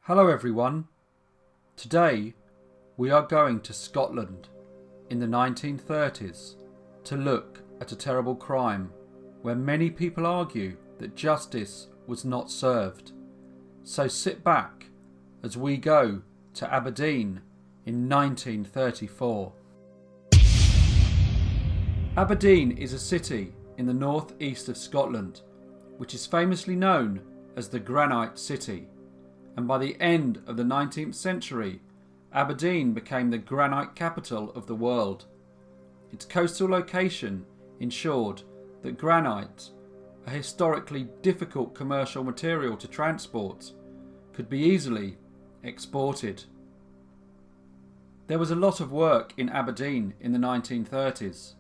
Hello everyone. Today we are going to Scotland in the 1930s to look at a terrible crime where many people argue that justice was not served. So sit back as we go to Aberdeen in 1934. Aberdeen is a city in the north-east of Scotland which is famously known as the Granite City. And by the end of the 19th century, Aberdeen became the granite capital of the world. Its coastal location ensured that granite, a historically difficult commercial material to transport, could be easily exported. There was a lot of work in Aberdeen in the 1930s,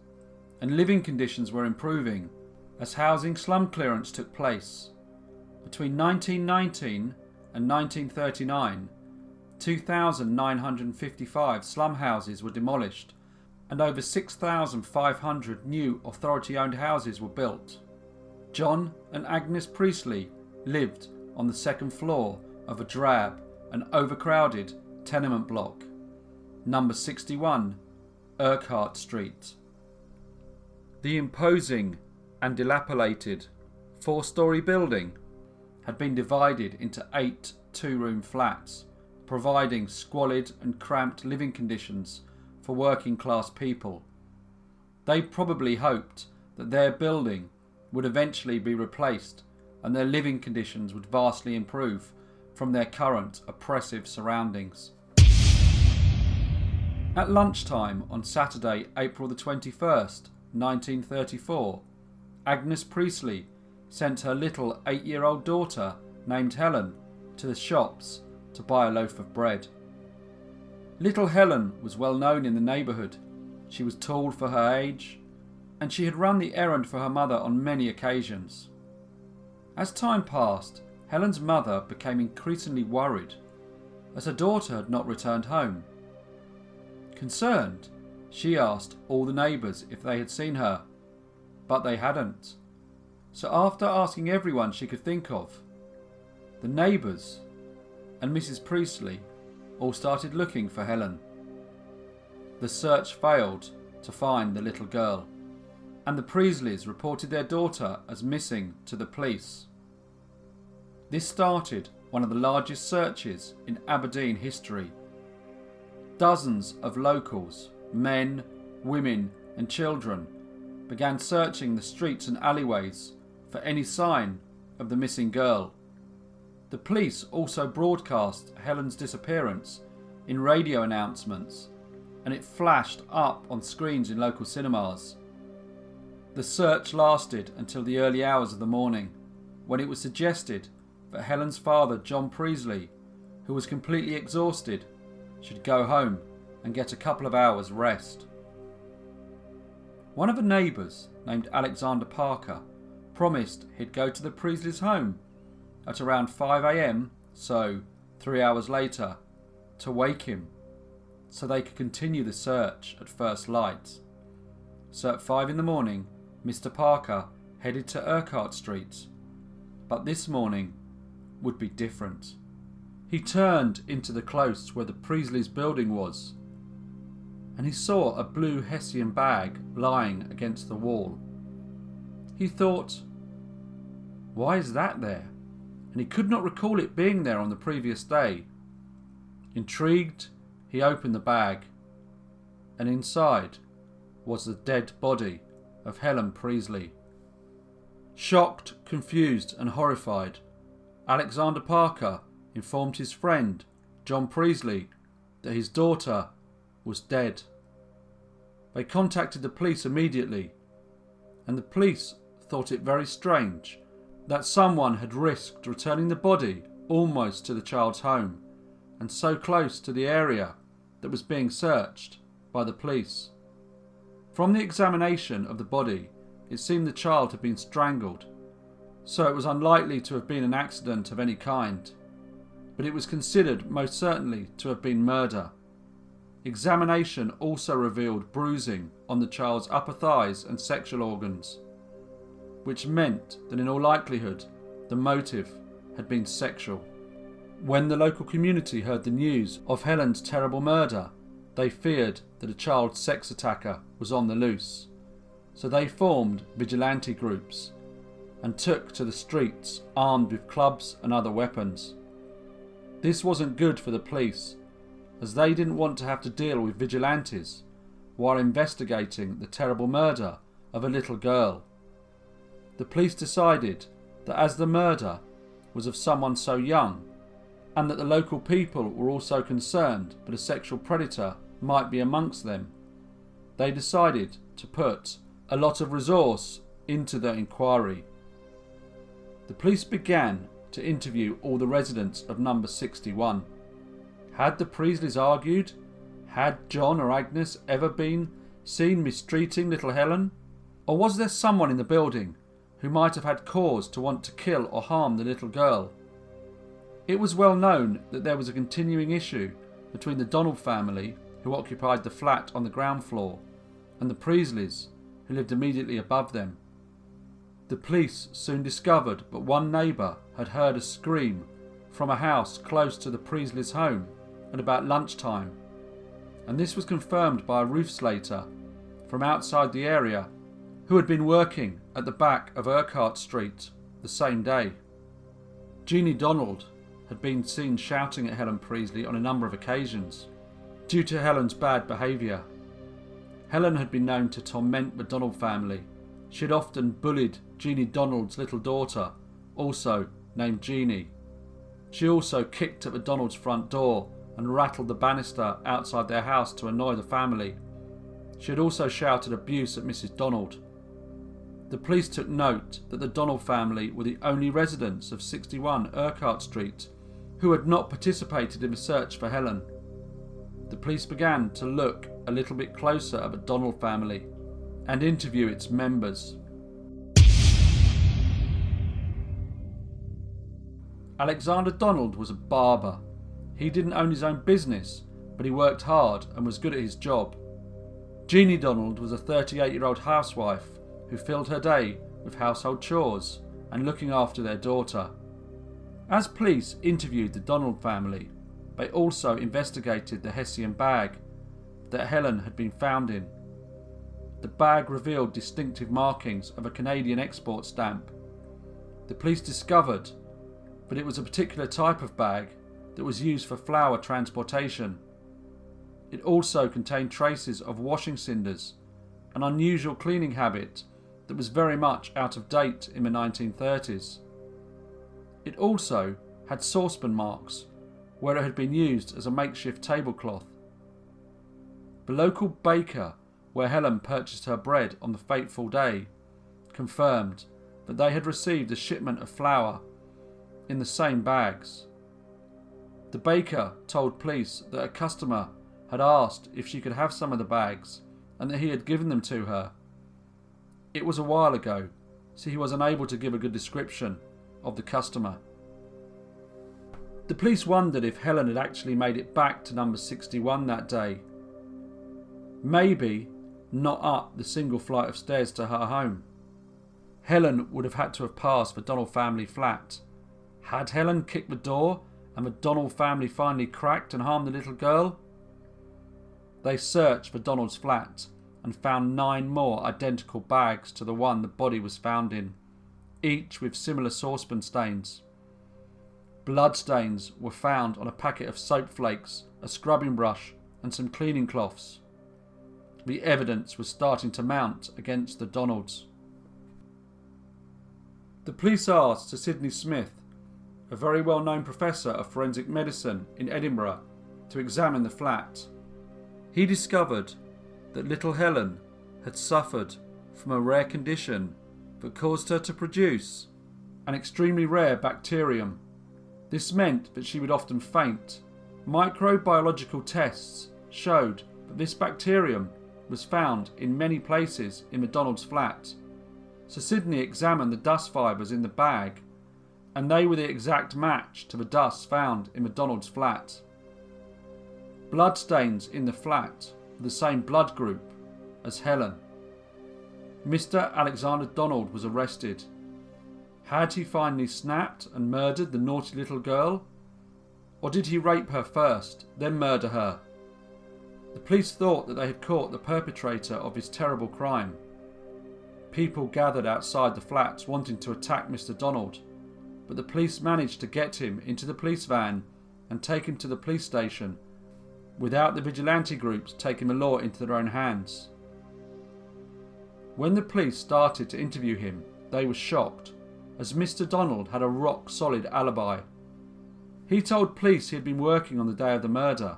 and living conditions were improving as housing slum clearance took place. Between 1919 and 1939, 2,955 slum houses were demolished and over 6,500 new authority-owned houses were built. John and Agnes Priestley lived on the second floor of a drab and overcrowded tenement block, number 61, Urquhart Street. The imposing and dilapidated four-storey building had been divided into 8 two-room flats, providing squalid and cramped living conditions for working-class people. They probably hoped that their building would eventually be replaced and their living conditions would vastly improve from their current oppressive surroundings. At lunchtime on Saturday, April the 21st, 1934, Agnes Priestley sent her little 8-year-old daughter named Helen to the shops to buy a loaf of bread. Little Helen was well known in the neighbourhood. She was tall for her age, and she had run the errand for her mother on many occasions. As time passed, Helen's mother became increasingly worried as her daughter had not returned home. Concerned, she asked all the neighbours if they had seen her, but they hadn't. So after asking everyone she could think of, the neighbours and Mrs. Priestley all started looking for Helen. The search failed to find the little girl, and the Priestleys reported their daughter as missing to the police. This started one of the largest searches in Aberdeen history. Dozens of locals, men, women and children, began searching the streets and alleyways for any sign of the missing girl. The police also broadcast Helen's disappearance in radio announcements, and it flashed up on screens in local cinemas. The search lasted until the early hours of the morning, when it was suggested that Helen's father, John Priestley, who was completely exhausted, should go home and get a couple of hours rest. One of the neighbours, named Alexander Parker, promised he'd go to the Priestleys' home at around 5 a.m, so 3 hours later, to wake him so they could continue the search at first light. So at 5 in the morning, Mr. Parker headed to Urquhart Street. But this morning would be different. He turned into the close where the Priestleys' building was, and he saw a blue Hessian bag lying against the wall. He thought, why is that there? And he could not recall it being there on the previous day. Intrigued, he opened the bag, and inside was the dead body of Helen Priestley. Shocked, confused and horrified, Alexander Parker informed his friend, John Priestley, that his daughter was dead. They contacted the police immediately, and the police thought it very strange that someone had risked returning the body almost to the child's home and so close to the area that was being searched by the police. From the examination of the body, it seemed the child had been strangled, so it was unlikely to have been an accident of any kind, but it was considered most certainly to have been murder. Examination also revealed bruising on the child's upper thighs and sexual organs, which meant that in all likelihood the motive had been sexual. When the local community heard the news of Helen's terrible murder, they feared that a child sex attacker was on the loose. So they formed vigilante groups and took to the streets armed with clubs and other weapons. This wasn't good for the police, as they didn't want to have to deal with vigilantes while investigating the terrible murder of a little girl. The police decided that as the murder was of someone so young, and that the local people were also concerned that a sexual predator might be amongst them, they decided to put a lot of resource into the inquiry. The police began to interview all the residents of number 61. Had the Priesleys argued? Had John or Agnes ever been seen mistreating little Helen? Or was there someone in the building who might have had cause to want to kill or harm the little girl? It was well known that there was a continuing issue between the Donald family, who occupied the flat on the ground floor, and the Priesleys, who lived immediately above them. The police soon discovered that one neighbour had heard a scream from a house close to the Priesleys' home at about lunchtime, and this was confirmed by a roof slater from outside the area who had been working at the back of Urquhart Street the same day. Jeanne Donald had been seen shouting at Helen Priestley on a number of occasions due to Helen's bad behaviour. Helen had been known to torment the Donald family. She had often bullied Jeanne Donald's little daughter, also named Jeannie. She also kicked at the Donalds' front door and rattled the banister outside their house to annoy the family. She had also shouted abuse at Mrs. Donald. The police took note that the Donald family were the only residents of 61 Urquhart Street who had not participated in the search for Helen. The police began to look a little bit closer at the Donald family and interview its members. Alexander Donald was a barber. He didn't own his own business, but he worked hard and was good at his job. Jeanne Donald was a 38-year-old housewife who filled her day with household chores and looking after their daughter. As police interviewed the Donald family, they also investigated the Hessian bag that Helen had been found in. The bag revealed distinctive markings of a Canadian export stamp. The police discovered that it was a particular type of bag that was used for flour transportation. It also contained traces of washing cinders, an unusual cleaning habit that was very much out of date in the 1930s. It also had saucepan marks where it had been used as a makeshift tablecloth. The local baker where Helen purchased her bread on the fateful day confirmed that they had received a shipment of flour in the same bags. The baker told police that a customer had asked if she could have some of the bags and that he had given them to her. It was a while ago, so he was unable to give a good description of the customer. The police wondered if Helen had actually made it back to number 61 that day. Maybe not up the single flight of stairs to her home. Helen would have had to have passed the Donald family flat. Had Helen kicked the door and the Donald family finally cracked and harmed the little girl? They searched for Donald's flat and found 9 more identical bags to the one the body was found in, each with similar saucepan stains. Blood stains were found on a packet of soap flakes, a scrubbing brush and some cleaning cloths. The evidence was starting to mount against the Donalds. The police asked Sir Sidney Smith, a very well-known professor of forensic medicine in Edinburgh, to examine the flat. He discovered that little Helen had suffered from a rare condition that caused her to produce an extremely rare bacterium. This meant that she would often faint. Microbiological tests showed that this bacterium was found in many places in the Donald's flat. Sir Sidney examined the dust fibres in the bag, and they were the exact match to the dust found in the Donald's flat. Bloodstains in the flat were the same blood group as Helen. Mr. Alexander Donald was arrested. Had he finally snapped and murdered the naughty little girl? Or did he rape her first, then murder her? The police thought that they had caught the perpetrator of his terrible crime. People gathered outside the flats wanting to attack Mr. Donald, but the police managed to get him into the police van and take him to the police station without the vigilante groups taking the law into their own hands. When the police started to interview him, they were shocked, as Mr. Donald had a rock-solid alibi. He told police he had been working on the day of the murder.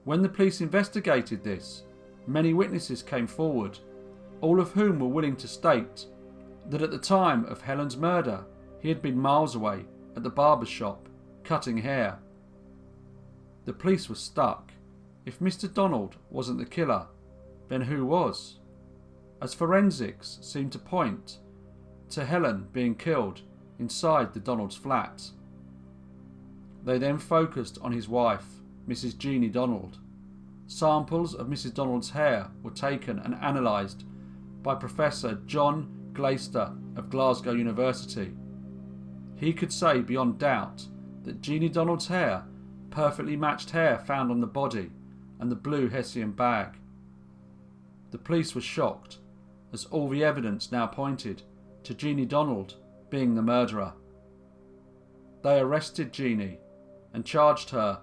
When the police investigated this, many witnesses came forward, all of whom were willing to state that at the time of Helen's murder, he had been miles away at the barber's shop, cutting hair. The police were stuck. If Mr. Donald wasn't the killer, then who was? As forensics seemed to point to Helen being killed inside the Donald's flat. They then focused on his wife, Mrs. Jeanne Donald. Samples of Mrs. Donald's hair were taken and analysed by Professor John Glaister of Glasgow University. He could say beyond doubt that Jeanne Donald's hair perfectly matched hair found on the body and the blue Hessian bag. The police were shocked, as all the evidence now pointed to Jeanne Donald being the murderer. They arrested Jeanne and charged her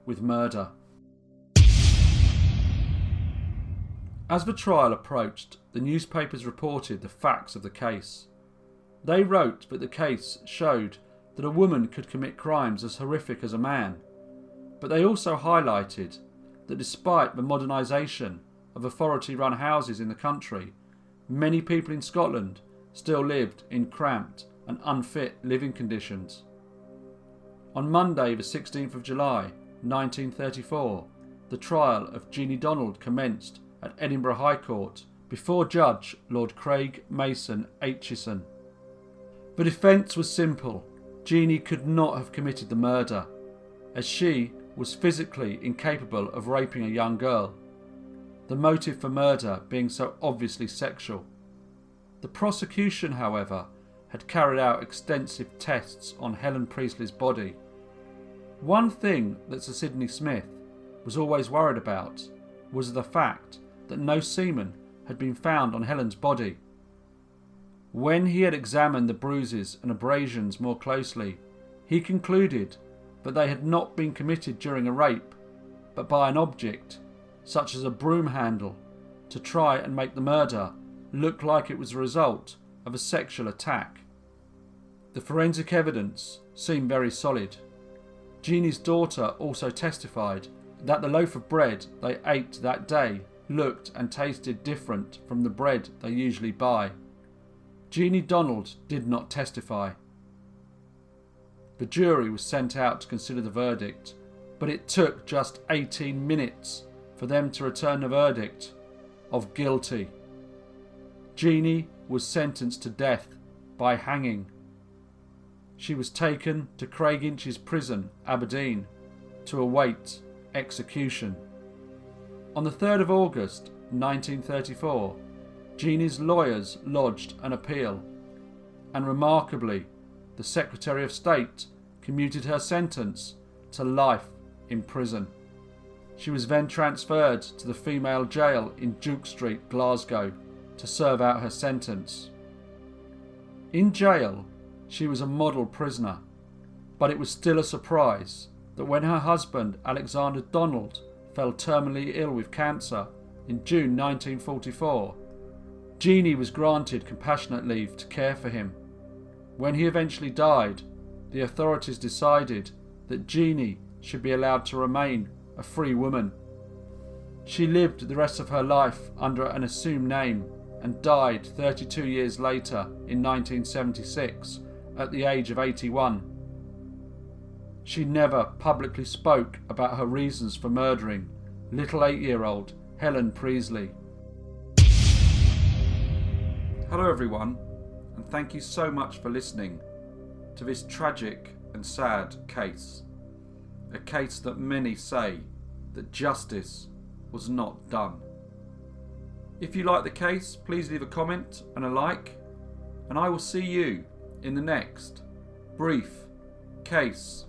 with murder. As the trial approached, the newspapers reported the facts of the case. They wrote that the case showed that a woman could commit crimes as horrific as a man, but they also highlighted that despite the modernisation of authority-run houses in the country, many people in Scotland still lived in cramped and unfit living conditions. On Monday the 16th of July 1934, the trial of Jeanne Donald commenced at Edinburgh High Court before Judge Lord Craig Mason Aitchison. The defence was simple. Jeanne could not have committed the murder, as she was physically incapable of raping a young girl, the motive for murder being so obviously sexual. The prosecution, however, had carried out extensive tests on Helen Priestley's body. One thing that Sir Sidney Smith was always worried about was the fact that no semen had been found on Helen's body. When he had examined the bruises and abrasions more closely, he concluded that they had not been committed during a rape, but by an object, such as a broom handle, to try and make the murder look like it was a result of a sexual attack. The forensic evidence seemed very solid. Jeannie's daughter also testified that the loaf of bread they ate that day looked and tasted different from the bread they usually buy. Jeanne Donald did not testify. The jury was sent out to consider the verdict, but it took just 18 minutes for them to return the verdict of guilty. Jeanne was sentenced to death by hanging. She was taken to Craig Inch's prison, Aberdeen, to await execution. On the 3rd of August 1934, Jeanne's lawyers lodged an appeal, and remarkably, the Secretary of State commuted her sentence to life in prison. She was then transferred to the female jail in Duke Street, Glasgow, to serve out her sentence. In jail, she was a model prisoner, but it was still a surprise that when her husband Alexander Donald fell terminally ill with cancer in June 1944, Jeanne was granted compassionate leave to care for him. When he eventually died, the authorities decided that Jeanne should be allowed to remain a free woman. She lived the rest of her life under an assumed name and died 32 years later in 1976 at the age of 81. She never publicly spoke about her reasons for murdering little 8-year-old Helen Priestley. Hello everyone, and thank you so much for listening to this tragic and sad case. A case that many say that justice was not done. If you like the case, please leave a comment and a like, and I will see you in the next brief case.